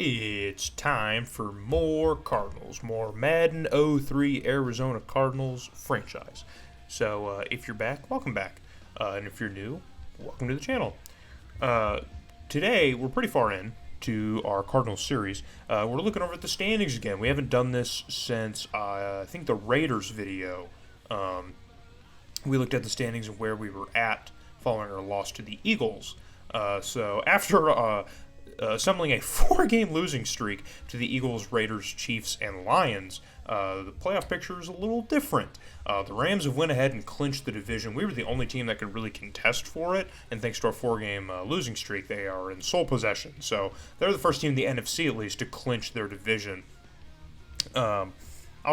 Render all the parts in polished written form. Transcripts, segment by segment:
It's time for more Cardinals, more Madden 03 Arizona Cardinals franchise. So if you're back, welcome back. And if you're new, welcome to the channel. Today, we're pretty far in to our Cardinals series. We're looking over at the standings again. We haven't done this since, I think, the Raiders video. We looked at the standings and where we were at following our loss to the Eagles. So after assembling a 4-game losing streak to the Eagles, Raiders, Chiefs, and Lions, the playoff picture is a little different. The Rams have went ahead and clinched the division. We were the only team that could really contest for it, and thanks to our 4-game losing streak, they are in sole possession. So they're the first team in the NFC, at least, to clinch their division. I'll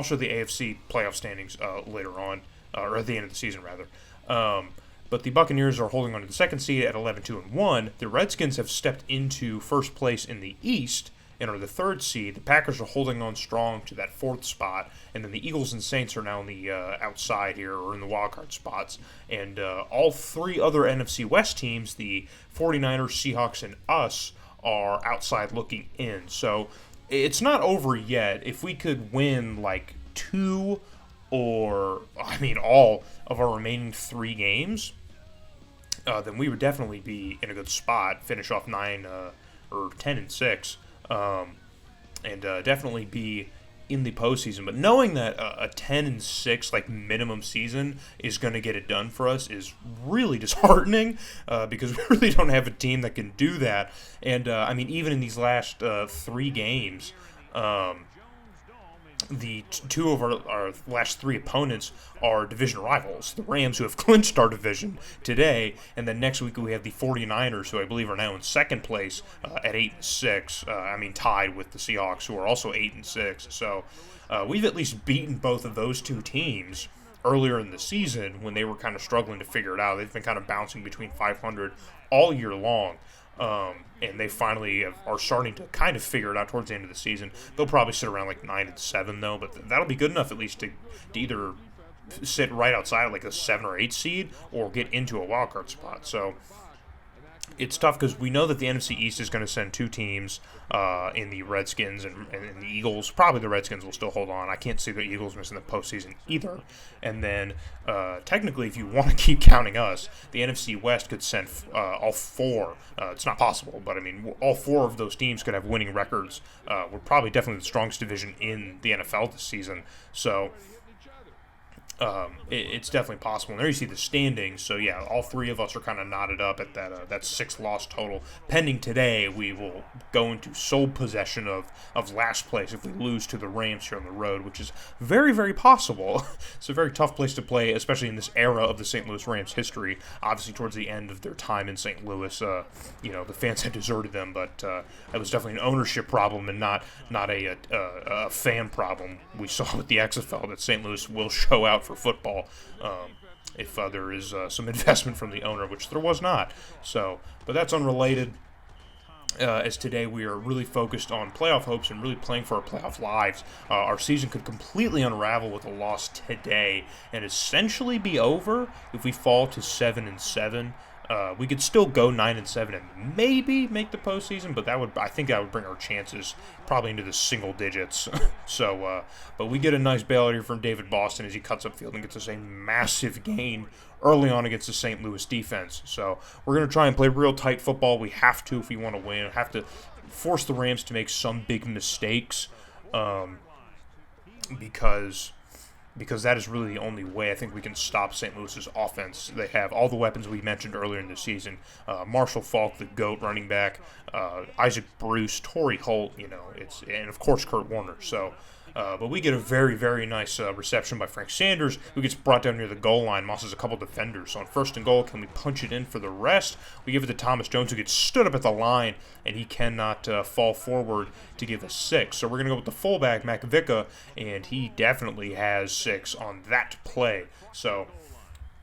show the AFC playoff standings later on, or at the end of the season, rather. But the Buccaneers are holding on to the second seed at 11-2-1. The Redskins have stepped into first place in the East and are the third seed. The Packers are holding on strong to that fourth spot, and then the Eagles and Saints are now on the outside here, or in the wildcard spots. And all three other NFC West teams, the 49ers, Seahawks, and us, are outside looking in. So it's not over yet. If we could win like all of our remaining 3 games, then we would definitely be in a good spot, finish off 9 or 10-6, and definitely be in the postseason. But knowing that a 10-6 like minimum season is going to get it done for us is really disheartening, because we really don't have a team that can do that. And even in these last 3 games, the two of our last 3 opponents are division rivals. The Rams, who have clinched our division today, and then next week we have the 49ers, who I believe are now in second place at 8-6. Tied with the Seahawks, who are also 8-6. So we've at least beaten both of those 2 teams earlier in the season when they were kind of struggling to figure it out. They've been kind of bouncing between 500 all year long. And they finally are starting to kind of figure it out towards the end of the season. They'll probably sit around like 9-7 though, but that'll be good enough at least to either sit right outside like a 7 or 8 seed or get into a wild card spot. So it's tough because we know that the NFC East is going to send 2 teams in the Redskins and the Eagles. Probably the Redskins will still hold on. I can't see the Eagles missing the postseason either. And then technically, if you want to keep counting us, the NFC West could send all 4. It's not possible, but all 4 of those teams could have winning records. We're probably definitely the strongest division in the NFL this season. So it's definitely possible. And there you see the standings. So yeah, all 3 of us are kind of knotted up at that 6 loss total. Pending today, we will go into sole possession of last place if we lose to the Rams here on the road, which is very, very possible. It's a very tough place to play, especially in this era of the St. Louis Rams history. Obviously, towards the end of their time in St. Louis, the fans had deserted them, but it was definitely an ownership problem and not a fan problem. We saw with the XFL that St. Louis will show out for football if there is some investment from the owner, which there was not. So, but that's unrelated, as today we are really focused on playoff hopes and really playing for our playoff lives. Our season could completely unravel with a loss today and essentially be over if we fall to 7-7. We could still go 9-7 and maybe make the postseason, but I think that would bring our chances probably into the single digits. So, but we get a nice bailout here from David Boston as he cuts upfield and gets us a massive gain early on against the St. Louis defense. So we're going to try and play real tight football. We have to if we want to win. We have to force the Rams to make some big mistakes, because that is really the only way I think we can stop St. Louis's offense. They have all the weapons we mentioned earlier in the season. Marshall Faulk, the GOAT running back, Isaac Bruce, Torrey Holt, and of course Kurt Warner. So, but we get a very, very nice reception by Frank Sanders, who gets brought down near the goal line, mosses a couple defenders. So on 1st and goal, can we punch it in for the rest? We give it to Thomas Jones, who gets stood up at the line, and he cannot fall forward to give us 6. So we're going to go with the fullback, Mac Vica, and he definitely has 6 on that play. So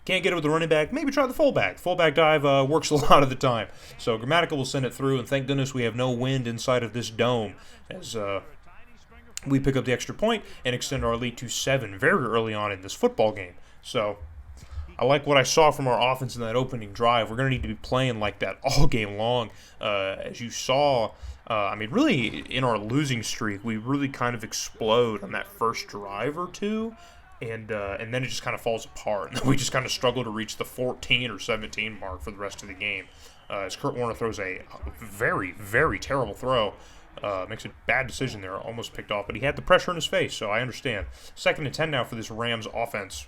can't get it with the running back, maybe try the fullback. Fullback dive works a lot of the time. So Grammatical will send it through, and thank goodness we have no wind inside of this dome, as we pick up the extra point and extend our lead to 7 very early on in this football game. So I like what I saw from our offense in that opening drive. We're going to need to be playing like that all game long. As you saw I mean, really, in our losing streak, we really kind of explode on that first drive or two, and then it just kind of falls apart. And we just kind of struggle to reach the 14 or 17 mark for the rest of the game. As Kurt Warner throws a very, very terrible throw. Makes a bad decision there, almost picked off, but he had the pressure in his face, so I understand. 2nd and 10 now for this Rams offense.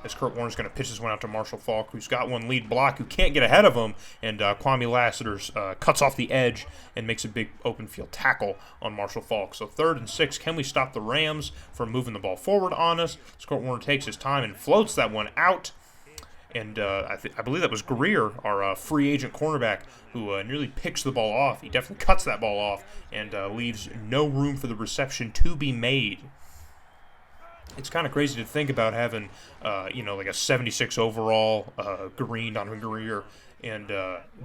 As Kurt Warner's going to pitch this one out to Marshall Faulk, who's got one lead block, who can't get ahead of him, and Kwame Lassiter's cuts off the edge and makes a big open field tackle on Marshall Faulk. So 3rd and 6, can we stop the Rams from moving the ball forward on us? As Kurt Warner takes his time and floats that one out. And I believe that was Greer, our free agent cornerback, who nearly picks the ball off. He definitely cuts that ball off and leaves no room for the reception to be made. It's kind of crazy to think about having, like a 76 overall Green, Donovan Greer, and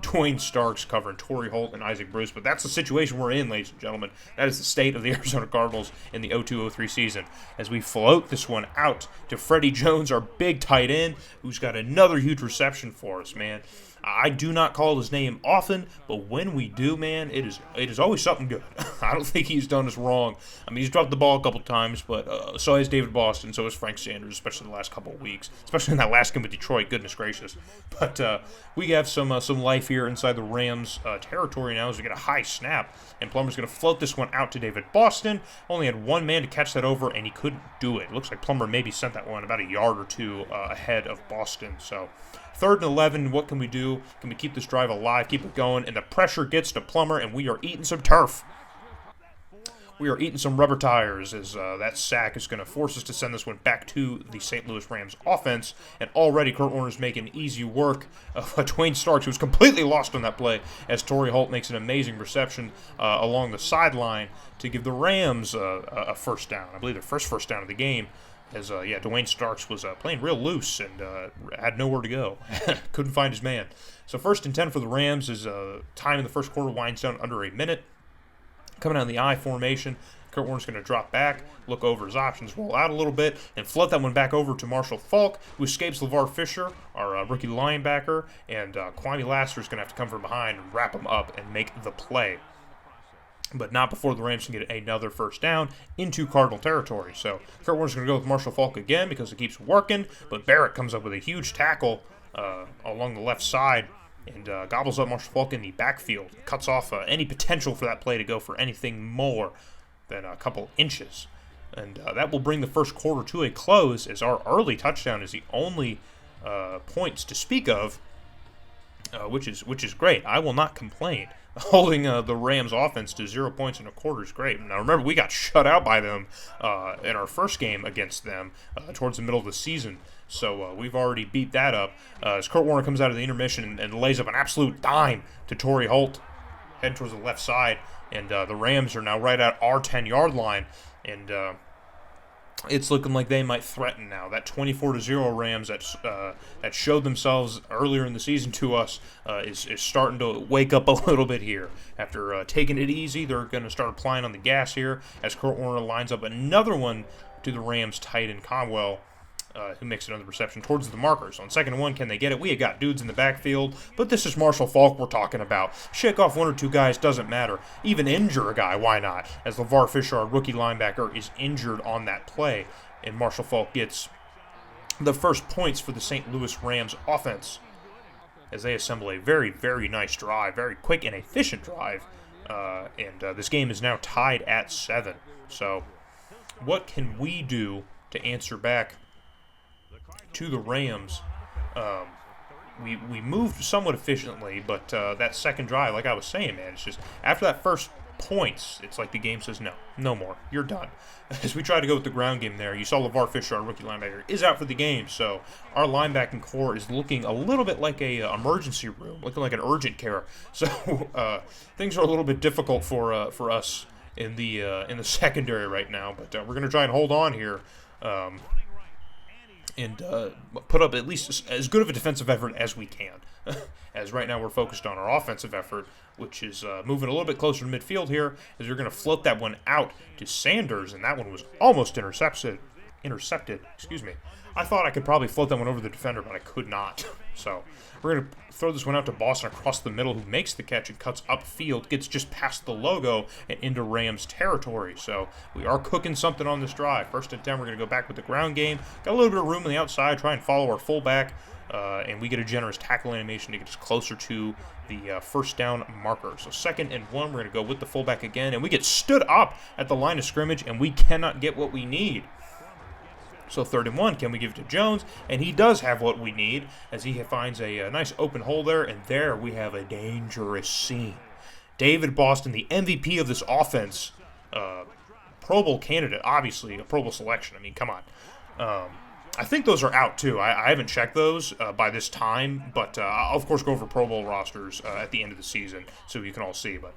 Dwayne Starks covering Torrey Holt and Isaac Bruce. But that's the situation we're in, ladies and gentlemen. That is the state of the Arizona Cardinals in the 02-03 season. As we float this one out to Freddie Jones, our big tight end, who's got another huge reception for us, man. I do not call his name often, but when we do, man, it is always something good. I don't think he's done us wrong. I mean, he's dropped the ball a couple times, but so has David Boston, so has Frank Sanders, especially in the last couple of weeks, especially in that last game with Detroit. Goodness gracious! But we have some life here inside the Rams territory now as we get a high snap, and Plummer's going to float this one out to David Boston. Only had one man to catch that over, and he couldn't do it. Looks like Plummer maybe sent that one about a yard or two ahead of Boston. So 3rd and 11, what can we do? Can we keep this drive alive, keep it going? And the pressure gets to Plummer, and we are eating some turf. We are eating some rubber tires as that sack is going to force us to send this one back to the St. Louis Rams offense. And already Kurt Warner's making easy work of Dwayne Starks, who was completely lost on that play, as Torrey Holt makes an amazing reception along the sideline to give the Rams a first down. I believe their first down of the game. As, Dwayne Starks was playing real loose and had nowhere to go. Couldn't find his man. So 1st and 10 for the Rams as time in the first quarter winds down under a minute. Coming out in the I formation, Kurt Warner's going to drop back, look over his options, roll out a little bit, and float that one back over to Marshall Faulk, who escapes LeVar Fisher, our rookie linebacker, and Kwame Lassiter's going to have to come from behind and wrap him up and make the play. But not before the Rams can get another first down into Cardinal territory. So Kurt Warner's going to go with Marshall Faulk again because it keeps working. But Barrett comes up with a huge tackle along the left side and gobbles up Marshall Faulk in the backfield. Cuts off any potential for that play to go for anything more than a couple inches. And that will bring the first quarter to a close as our early touchdown is the only points to speak of, which is great. I will not complain. Holding the Rams offense to 0 points in a quarter is great. Now remember, we got shut out by them in our first game against them towards the middle of the season. So we've already beat that up. As Kurt Warner comes out of the intermission and lays up an absolute dime to Torrey Holt, heading towards the left side. And the Rams are now right at our 10-yard line. And it's looking like they might threaten now. That 24-0 Rams that showed themselves earlier in the season to us is starting to wake up a little bit here. After taking it easy, they're going to start applying on the gas here as Kurt Warner lines up another one to the Rams tight end Conwell, who makes another reception towards the markers. On 2nd and 1, can they get it? We have got dudes in the backfield, but this is Marshall Faulk we're talking about. Shake off one or two guys, doesn't matter. Even injure a guy, why not? As LeVar Fisher, our rookie linebacker, is injured on that play, and Marshall Faulk gets the first points for the St. Louis Rams offense as they assemble a very, very nice drive, very quick and efficient drive, and this game is now tied at 7. So what can we do to answer back to the Rams? We moved somewhat efficiently, but that second drive, like I was saying, man, it's just after that first points, it's like the game says no more, you're done. As we try to go with the ground game there, you saw LeVar Fisher, our rookie linebacker, is out for the game, so our linebacking core is looking a little bit like a emergency room, looking like an urgent care. So things are a little bit difficult for us in the secondary right now, but we're going to try and hold on here. And put up at least as good of a defensive effort as we can. As right now we're focused on our offensive effort, which is moving a little bit closer to midfield here, as you're going to float that one out to Sanders, and that one was almost intercepted. I thought I could probably float that one over the defender, but I could not. So we're going to throw this one out to Boston across the middle, who makes the catch and cuts upfield, gets just past the logo and into Rams territory. So we are cooking something on this drive. 1st and 10, we're going to go back with the ground game. Got a little bit of room on the outside, try and follow our fullback, and we get a generous tackle animation to get us closer to the first down marker. So 2nd and 1, we're going to go with the fullback again, and we get stood up at the line of scrimmage, and we cannot get what we need. So 3rd and 1, can we give it to Jones? And he does have what we need, as he finds a nice open hole there, and there we have a dangerous scene. David Boston, the MVP of this offense, Pro Bowl candidate, obviously, a Pro Bowl selection. I mean, come on. I think those are out, too. I haven't checked those by this time, but I'll, of course, go over Pro Bowl rosters at the end of the season so you can all see. But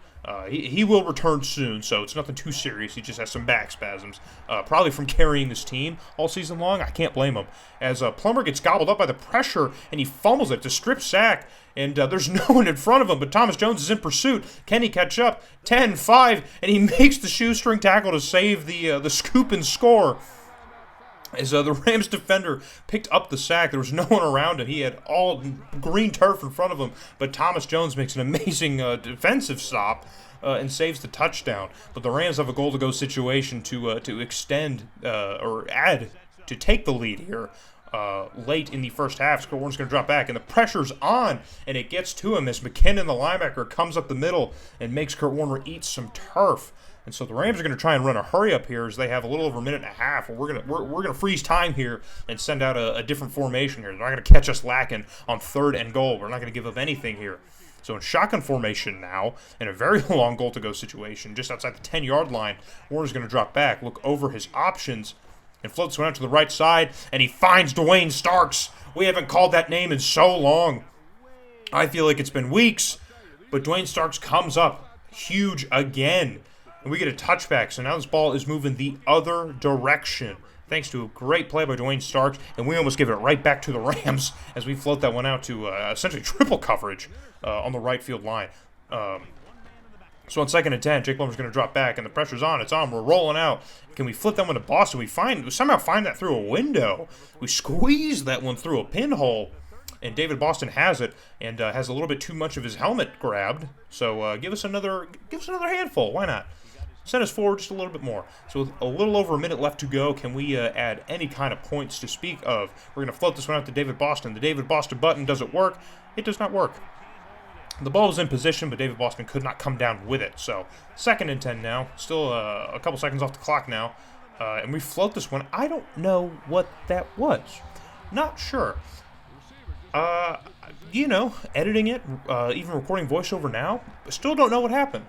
he will return soon, so it's nothing too serious. He just has some back spasms, probably from carrying this team all season long. I can't blame him. As Plummer gets gobbled up by the pressure, and he fumbles it to strip sack, and there's no one in front of him, but Thomas Jones is in pursuit. Can he catch up? 10-5, and he makes the shoestring tackle to save the scoop and score. As the Rams defender picked up the sack, there was no one around him. He had all green turf in front of him, but Thomas Jones makes an amazing defensive stop and saves the touchdown. But the Rams have a goal-to-go situation to extend or add to take the lead here late in the first half. Kurt Warner's going to drop back, and the pressure's on, and it gets to him as McKinnon, the linebacker, comes up the middle and makes Kurt Warner eat some turf. And so the Rams are going to try and run a hurry up here as they have a little over a minute and a half. We're going to freeze time here and send out a different formation here. They're not going to catch us lacking on 3rd and goal. We're not going to give up anything here. So in shotgun formation now, in a very long goal-to-go situation, just outside the 10-yard line, Warner's going to drop back, look over his options, and floats one out to the right side, and he finds Dwayne Starks. We haven't called that name in so long. I feel like it's been weeks, but Dwayne Starks comes up huge again. And we get a touchback, so now this ball is moving the other direction, thanks to a great play by Dwayne Starks, and we almost give it right back to the Rams as we float that one out to essentially triple coverage on the right field line. So on 2nd and 10, Jake Plummer's going to drop back, and the pressure's on. It's on. We're rolling out. Can we flip that one to Boston? We somehow find that through a window. We squeeze that one through a pinhole. And David Boston has it, and has a little bit too much of his helmet grabbed. So give us another handful. Why not? Send us forward just a little bit more. So with a little over a minute left to go, can we add any kind of points to speak of? We're going to float this one out to David Boston. The David Boston button, does it work? It does not work. The ball was in position, but David Boston could not come down with it. So 2nd and 10 now. Still a couple seconds off the clock now. And we float this one. I don't know what that was. Not sure. Editing it, even recording voiceover now, still don't know what happened.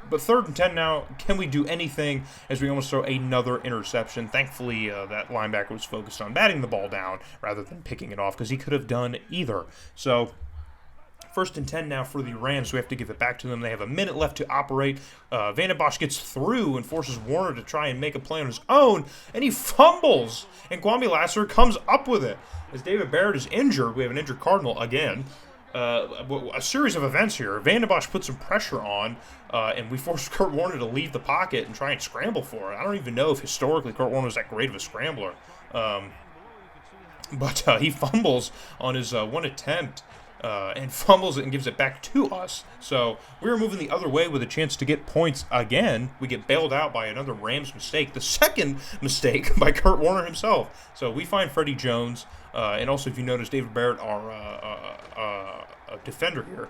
But 3rd and 10 now, can we do anything as we almost throw another interception? Thankfully, that linebacker was focused on batting the ball down rather than picking it off, because he could have done either. So 1st and 10 now for the Rams. We have to give it back to them. They have a minute left to operate. Van den Bosch gets through and forces Warner to try and make a play on his own, and he fumbles, and Kwame Lasser comes up with it. As David Barrett is injured, we have an injured Cardinal again. A series of events here. Van den Bosch puts some pressure on, and we force Kurt Warner to leave the pocket and try and scramble for it. I don't even know if historically Kurt Warner was that great of a scrambler. But he fumbles on his one attempt. And fumbles it and gives it back to us. So we were moving the other way with a chance to get points again. We get bailed out by another Rams mistake, the second mistake by Kurt Warner himself. So we find Freddie Jones, and also if you notice, David Barrett, our defender here,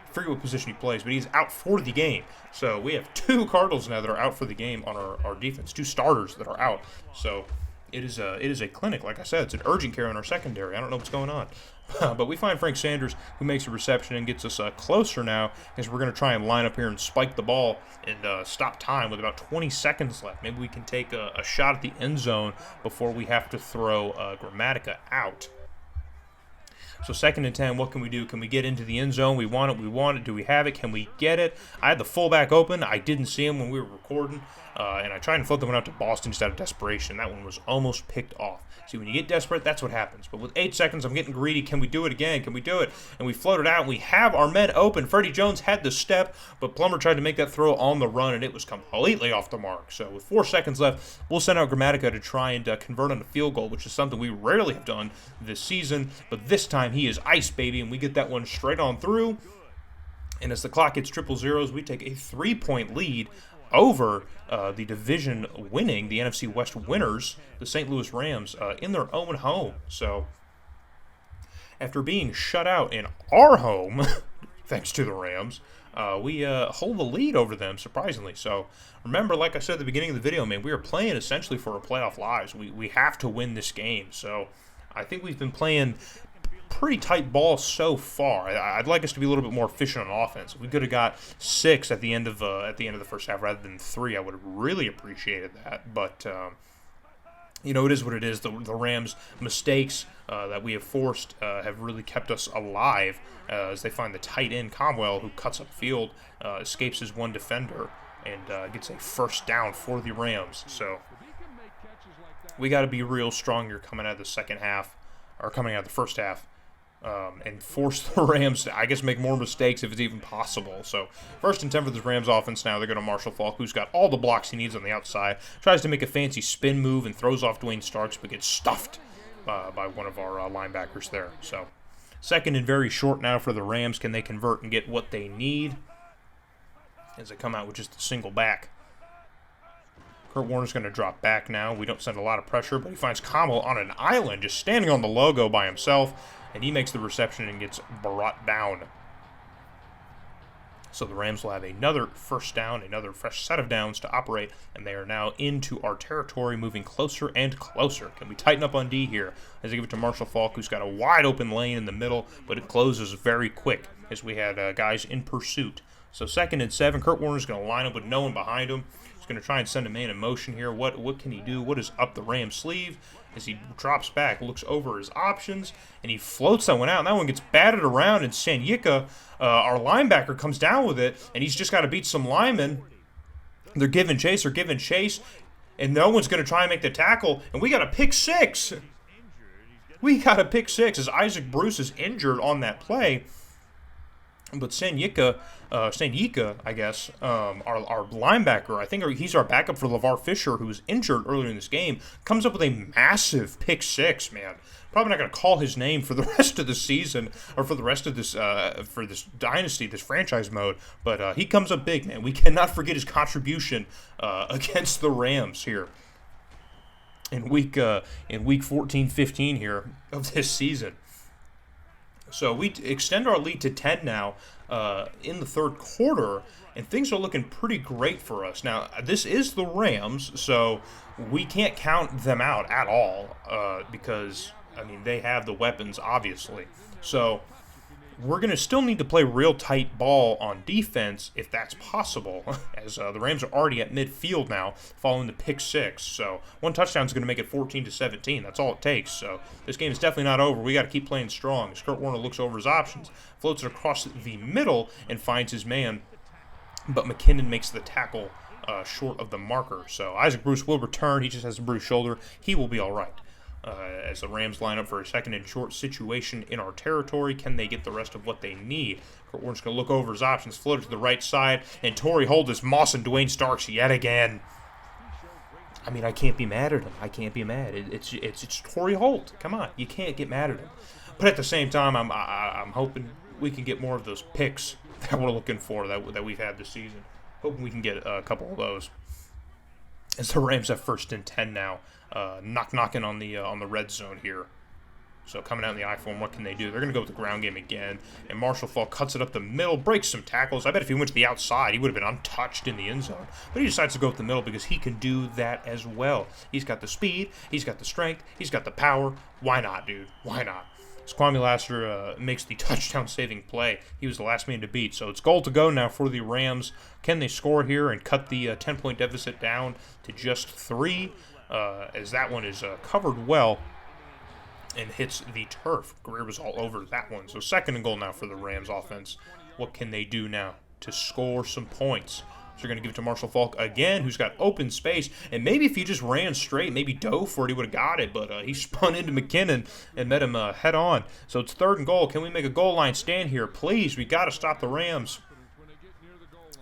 I forget what position he plays, but he's out for the game. So we have 2 Cardinals now that are out for the game on our defense, 2 starters that are out. So it is a clinic, like I said. It's an urgent care in our secondary. I don't know what's going on. But we find Frank Sanders, who makes a reception and gets us closer now, as we're going to try and line up here and spike the ball and stop time with about 20 seconds left. Maybe we can take a shot at the end zone before we have to throw Grammatica out. So 2nd and 10, what can we do? Can we get into the end zone? We want it. We want it. Do we have it? Can we get it? I had the fullback open. I didn't see him when we were recording, and I tried and float the one out to Boston just out of desperation. That one was almost picked off. See, when you get desperate, that's what happens. But with 8 seconds, I'm getting greedy. Can we do it again? Can we do it? And we floated out, and we have our men open. Freddie Jones had the step, but Plummer tried to make that throw on the run, and it was completely off the mark. So with 4 seconds left, we'll send out Grammatica to try and convert on a field goal, which is something we rarely have done this season. But this time, he is ice, baby, and we get that one straight on through. And as the clock hits triple zeros, we take a 3-point lead over the division winning, the NFC West winners, the St. Louis Rams, in their own home. So after being shut out in our home, thanks to the Rams, we hold the lead over them, surprisingly. So remember, like I said at the beginning of the video, man, we are playing essentially for our playoff lives. We have to win this game. So I think we've been playing pretty tight ball so far. I'd like us to be a little bit more efficient on offense. If we could have got 6 at the end of the first half rather than 3, I would have really appreciated that. But you know, it is what it is. The Rams' mistakes that we have forced have really kept us alive as they find the tight end Comwell, who cuts up field, escapes his one defender, and gets a first down for the Rams. So we got to be real strong here coming out of the second half, or coming out of the first half. And force the Rams to, I guess, make more mistakes if it's even possible. So 1st and 10 for the Rams offense now. They're going to Marshall Faulk, who's got all the blocks he needs on the outside. Tries to make a fancy spin move and throws off Dwayne Starks, but gets stuffed by one of our linebackers there. So 2nd and very short now for the Rams. Can they convert and get what they need as they come out with just a single back? Kurt Warner's going to drop back now. We don't send a lot of pressure, but he finds Comwell on an island, just standing on the logo by himself, and he makes the reception and gets brought down. So the Rams will have another first down, another fresh set of downs to operate, and they are now into our territory, moving closer and closer. Can we tighten up on D here as they give it to Marshall Faulk, who's got a wide open lane in the middle, but it closes very quick as we had guys in pursuit. So 2nd and 7, Kurt Warner's going to line up with no one behind him. He's going to try and send a man in motion here. What can he do? What is up the Rams' sleeve? As he drops back, looks over his options, and he floats that one out. And that one gets batted around, and Sanyika, our linebacker, comes down with it, and he's just got to beat some linemen. They're giving chase, and no one's going to try and make the tackle, and we got a pick 6. We got a pick 6 as Isaac Bruce is injured on that play. But Sanyika, I guess, our linebacker, I think he's our backup for LeVar Fisher, who was injured earlier in this game, comes up with a massive pick 6, man. Probably not going to call his name for the rest of the season, or for the rest of this, for this dynasty, this franchise mode, but he comes up big, man. We cannot forget his contribution against the Rams here in week 14-15 here of this season. So we extend our lead to 10 now in the third quarter, and things are looking pretty great for us. Now, this is the Rams, so we can't count them out at all because, I mean, they have the weapons, obviously. So we're going to still need to play real tight ball on defense if that's possible, as the Rams are already at midfield now following the pick 6. So one touchdown is going to make it 14-17. That's all it takes. So this game is definitely not over. We got to keep playing strong. As Kurt Warner looks over his options, floats it across the middle and finds his man, but McKinnon makes the tackle short of the marker. So Isaac Bruce will return. He just has a bruised shoulder. He will be all right. As the Rams line up for a 2nd and short situation in our territory. Can they get the rest of what they need? Kurt Warner's going to look over his options, float it to the right side, and Torrey Holdis Moss and Dwayne Starks yet again. I mean, I can't be mad at him. I can't be mad. It's Torrey Holt. Come on, you can't get mad at him. But at the same time, I'm hoping we can get more of those picks that we're looking for that we've had this season. Hoping we can get a couple of those. As the Rams have 1st and 10 now, knocking on the red zone here. So coming out in the I-form, what can they do? They're going to go with the ground game again, and Marshall Faulk cuts it up the middle, breaks some tackles. I bet if he went to the outside, he would have been untouched in the end zone. But he decides to go with the middle because he can do that as well. He's got the speed, he's got the strength, he's got the power. Why not, dude? Why not? As Kwame Lassiter makes the touchdown-saving play, he was the last man to beat. So it's goal to go now for the Rams. Can they score here and cut the 10-point deficit down to just 3? As that one is covered well and hits the turf. Greer was all over that one. So 2nd and goal now for the Rams offense. What can they do now to score some points? So you're going to give it to Marshall Faulk again, who's got open space. And maybe if he just ran straight, maybe dove for it, he would have got it. But he spun into McKinnon and met him head on. So it's 3rd and goal. Can we make a goal line stand here? Please, we got to stop the Rams.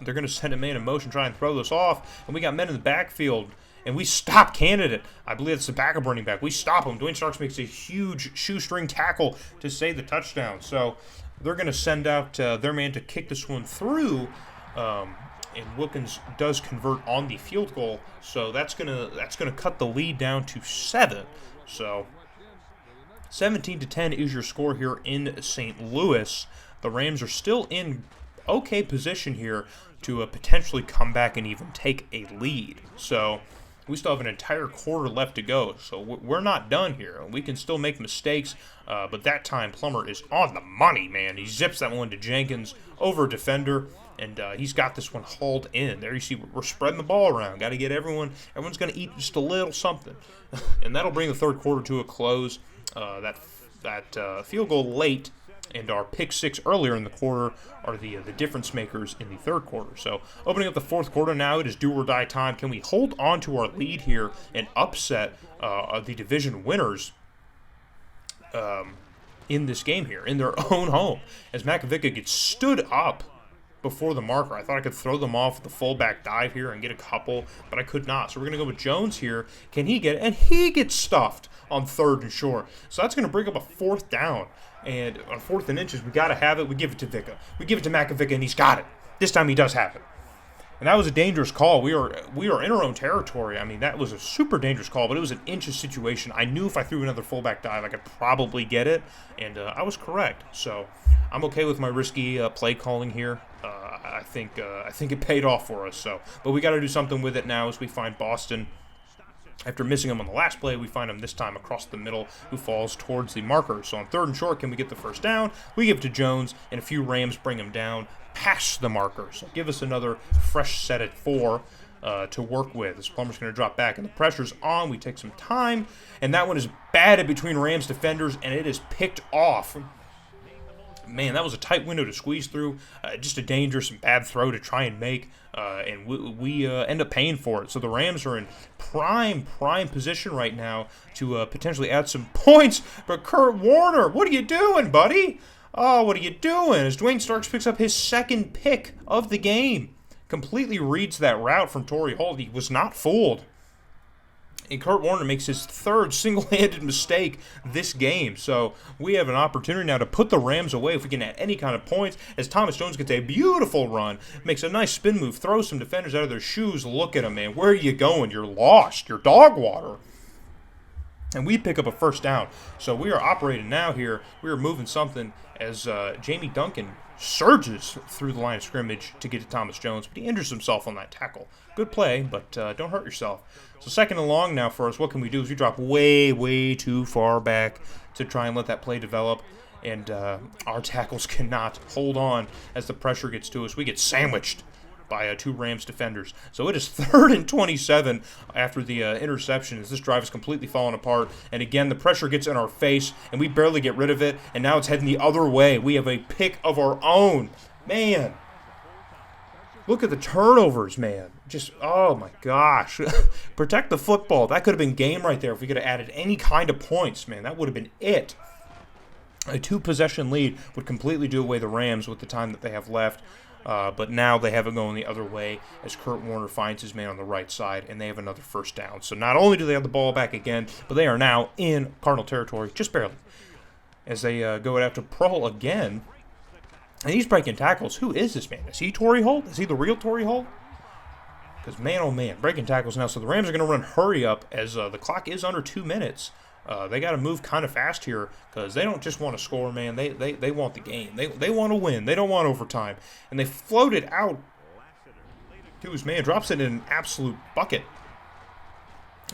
They're going to send a man in motion, try and throw this off. And we got men in the backfield. And we stop Candidate. I believe it's the backup running back. We stop him. Dwayne Starks makes a huge shoestring tackle to save the touchdown. So they're going to send out their man to kick this one through. And Wilkins does convert on the field goal. So that's gonna cut the lead down to 7. So 17-10 is your score here in St. Louis. The Rams are still in okay position here to potentially come back and even take a lead. So we still have an entire quarter left to go, so we're not done here. We can still make mistakes, but that time Plummer is on the money, man. He zips that one to Jenkins over defender, and he's got this one hauled in. There you see we're spreading the ball around. Got to get everyone's going to eat just a little something. And that'll bring the 3rd quarter to a close. That field goal late and our pick 6 earlier in the quarter are the difference makers in the 3rd quarter. So opening up the 4th quarter now, it is do or die time. Can we hold on to our lead here and upset the division winners in this game here, in their own home? As Makovica gets stood up before the marker. I thought I could throw them off with the fullback dive here and get a couple, but I could not. So we're going to go with Jones here. Can he get it? And he gets stuffed on 3rd and short. So that's going to bring up a 4th down. And on 4th and inches, we got to have it. We give it to Vica. We give it to Makovica, and he's got it. This time he does have it. And that was a dangerous call. We are in our own territory. I mean, that was a super dangerous call, but it was an inches situation. I knew if I threw another fullback dive, I could probably get it, and I was correct. So I'm okay with my risky play calling here. I think it paid off for us. So, but we got to do something with it now as we find Boston. After missing him on the last play, we find him this time across the middle, who falls towards the marker. So on 3rd and short, can we get the 1st down? We give it to Jones, and a few Rams bring him down past the marker. So give us another fresh set at 4 to work with. This Plummer's going to drop back, and the pressure's on. We take some time, and that one is batted between Rams defenders, and it is picked off. Man, that was a tight window to squeeze through. Just a dangerous and bad throw to try and make, and we end up paying for it. So the Rams are in prime position right now to potentially add some points. But Kurt Warner, what are you doing, buddy? Oh, what are you doing? As Dwayne Starks picks up his 2nd pick of the game. Completely reads that route from Torrey Holt. He was not fooled. And Kurt Warner makes his 3rd single-handed mistake this game. So we have an opportunity now to put the Rams away if we can add any kind of points. As Thomas Jones gets a beautiful run, makes a nice spin move, throws some defenders out of their shoes. Look at him, man. Where are you going? You're lost. You're dog water. And we pick up a 1st down. So we are operating now here. We are moving something as Jamie Duncan surges through the line of scrimmage to get to Thomas Jones, but he injures himself on that tackle. Good play, but don't hurt yourself. So 2nd and long now for us. What can we do is we drop way too far back to try and let that play develop, and our tackles cannot hold on as the pressure gets to us. We get sandwiched by 2 Rams defenders. So it is 3rd and 27 after the interception as this drive is completely falling apart. And again, the pressure gets in our face, and we barely get rid of it, and now it's heading the other way. We have a pick of our own. Man, look at the turnovers, man. Just, oh my gosh. Protect the football. That could have been game right there if we could have added any kind of points, man. That would have been it. A 2-possession lead would completely do away the Rams with the time that they have left. But now they have it going the other way as Kurt Warner finds his man on the right side, and they have another 1st down. So not only do they have the ball back again, but they are now in Cardinal territory, just barely, as they go after Pearl again. And he's breaking tackles. Who is this man? Is he Torrey Holt? Is he the real Torrey Holt? Because, man, oh, man, breaking tackles now. So the Rams are going to run hurry up as the clock is under 2 minutes. They got to move kind of fast here because they don't just want to score, man. They want the game. They want to win. They don't want overtime. And they float it out to his man. Drops it in an absolute bucket.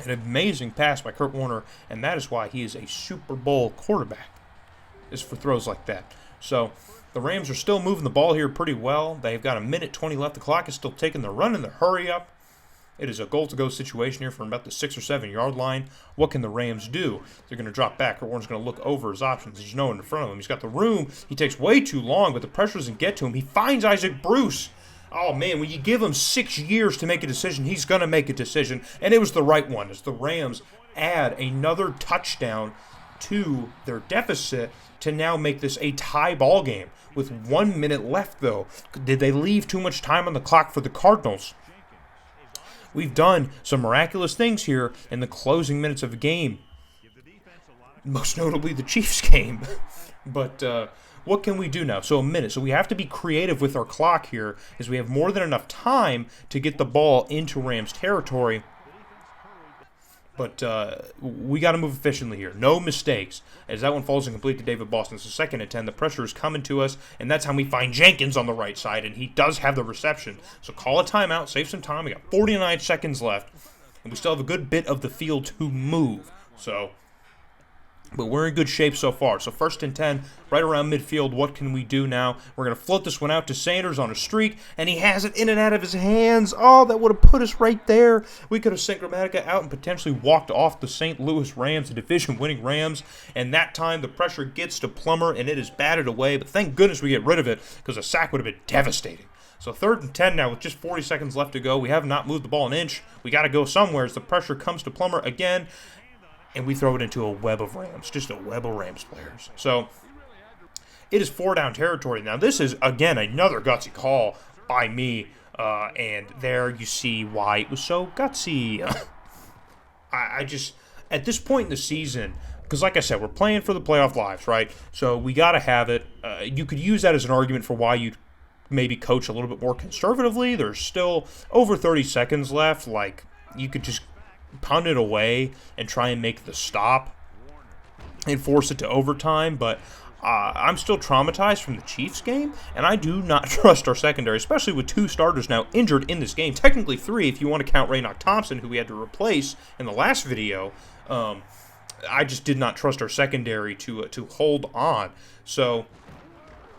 An amazing pass by Kurt Warner, and that is why he is a Super Bowl quarterback, is for throws like that. So the Rams are still moving the ball here pretty well. They've got 1:20 left. The clock is still ticking. They're running the hurry up. It is a goal-to-go situation here from about the 6 or 7 yard line. What can the Rams do? They're going to drop back. Warren's going to look over his options. There's no one in front of him. He's got the room. He takes way too long, but the pressure doesn't get to him. He finds Isaac Bruce. Oh, man, when you give him 6 years to make a decision, he's going to make a decision, and it was the right one as the Rams add another touchdown to their deficit to now make this a tie ball game with 1 minute left, though. Did they leave too much time on the clock for the Cardinals? We've done some miraculous things here in the closing minutes of the game, most notably the Chiefs game. But what can we do now? So a minute. So we have to be creative with our clock here as we have more than enough time to get the ball into Rams territory. But we got to move efficiently here. No mistakes. As that one falls incomplete to David Boston. It's a 2nd and 10. The pressure is coming to us, and that's how we find Jenkins on the right side, and he does have the reception. So call a timeout, save some time. We got 49 seconds left, and we still have a good bit of the field to move. But we're in good shape so far. So 1st and 10, right around midfield. What can we do now? We're going to float this one out to Sanders on a streak, and he has it in and out of his hands. Oh, that would have put us right there. We could have sent Grammatica out and potentially walked off the St. Louis Rams, the division-winning Rams. And that time, the pressure gets to Plummer, and it is batted away. But thank goodness we get rid of it, because a sack would have been devastating. So 3rd and 10 now with just 40 seconds left to go. We have not moved the ball an inch. We got to go somewhere as the pressure comes to Plummer again. And we throw it into a web of Rams, just a web of Rams players. So it is 4-down territory. Now this is, again, another gutsy call by me. And there you see why it was so gutsy. I just, at this point in the season, because like I said, we're playing for the playoff lives, right? So we got to have it. You could use that as an argument for why you maybe coach a little bit more conservatively. There's still over 30 seconds left. Like, you could just punt it away and try and make the stop and force it to overtime, but I'm still traumatized from the Chiefs game, and I do not trust our secondary, especially with 2 starters now injured in this game. Technically 3 if you want to count Raynoch Thompson, who we had to replace in the last video. I just did not trust our secondary to hold on. So,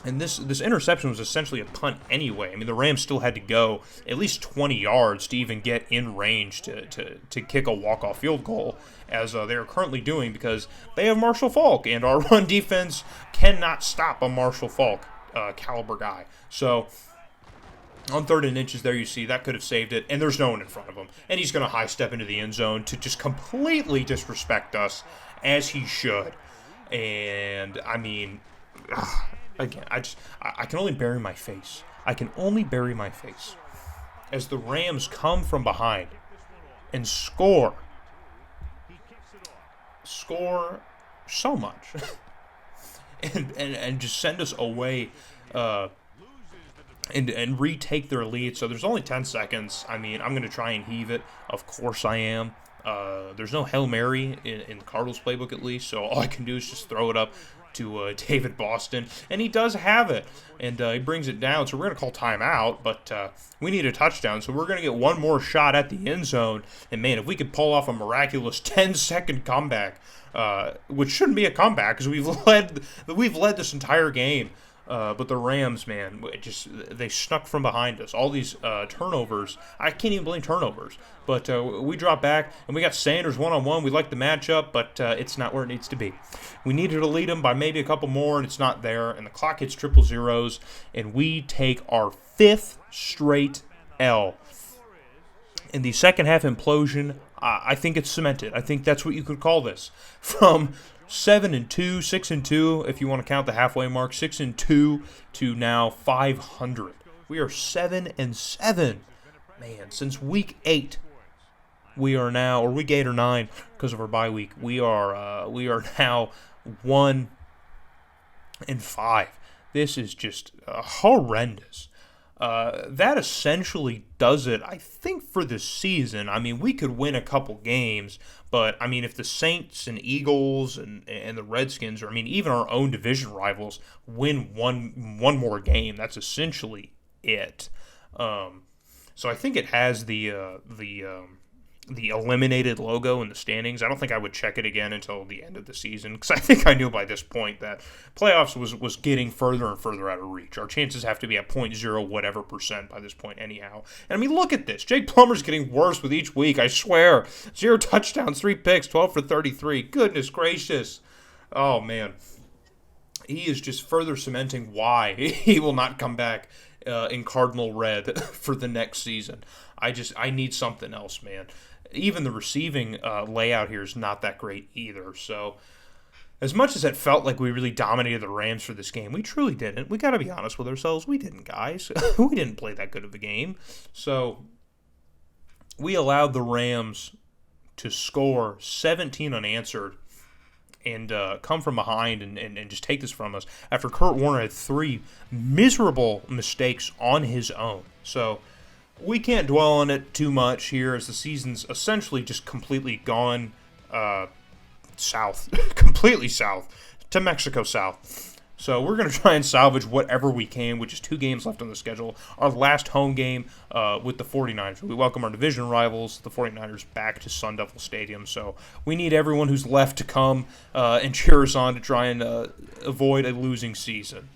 and this interception was essentially a punt anyway. I mean, the Rams still had to go at least 20 yards to even get in range to kick a walk-off field goal, as they are currently doing, because they have Marshall Faulk, and our run defense cannot stop a Marshall Faulk caliber guy. So on 3rd and inches there, you see that could have saved it, and there's no one in front of him. And he's going to high step into the end zone to just completely disrespect us, as he should. And, I mean, again, I can only bury my face. I can only bury my face as the Rams come from behind and score so much and just send us away and retake their lead. So there's only 10 seconds. I mean, I'm going to try and heave it. Of course I am. There's no Hail Mary in the Cardinals playbook, at least, so all I can do is just throw it up to David Boston, and he does have it, and he brings it down. So we're going to call timeout, but we need a touchdown, so we're going to get one more shot at the end zone. And man, if we could pull off a miraculous 10-second comeback, which shouldn't be a comeback because we've led this entire game. But the Rams, man, they snuck from behind us. All these turnovers, I can't even blame turnovers. But we drop back, and we got Sanders one-on-one. We like the matchup, but it's not where it needs to be. We needed to lead them by maybe a couple more, and it's not there. And the clock hits triple zeros, and we take our 5th straight L. In the second half implosion, I think it's cemented. I think that's what you could call this. From 7-2, 6-2, if you want to count the halfway mark, 6-2 to now 500. We are 7-7. Man, since week 8, we are now, or week 8 or 9, because of our bye week, we are now 1-5. This is just horrendous. That essentially does it, I think, for this season. I mean, we could win a couple games, but, I mean, if the Saints and Eagles and the Redskins, or, I mean, even our own division rivals win one more game, that's essentially it. So I think it has the the eliminated logo in the standings. I don't think I would check it again until the end of the season, because I think I knew by this point that playoffs was getting further and further out of reach. Our chances have to be at 0.0 whatever percent by this point anyhow. And I mean, look at this. Jake Plummer's getting worse with each week, I swear. 0 touchdowns, 3 picks, 12 for 33. Goodness gracious. Oh, man. He is just further cementing why he will not come back in Cardinal red for the next season. I need something else, man. Even the receiving layout here is not that great either. So as much as it felt like we really dominated the Rams for this game, we truly didn't. We got to be honest with ourselves. We didn't, guys. We didn't play that good of a game. So we allowed the Rams to score 17 unanswered and come from behind and just take this from us after Kurt Warner had 3 miserable mistakes on his own. So we can't dwell on it too much here as the season's essentially just completely gone south, completely south, to Mexico south. So we're going to try and salvage whatever we can, which is 2 games left on the schedule. Our last home game with the 49ers. We welcome our division rivals, the 49ers, back to Sun Devil Stadium. So we need everyone who's left to come and cheer us on to try and avoid a losing season.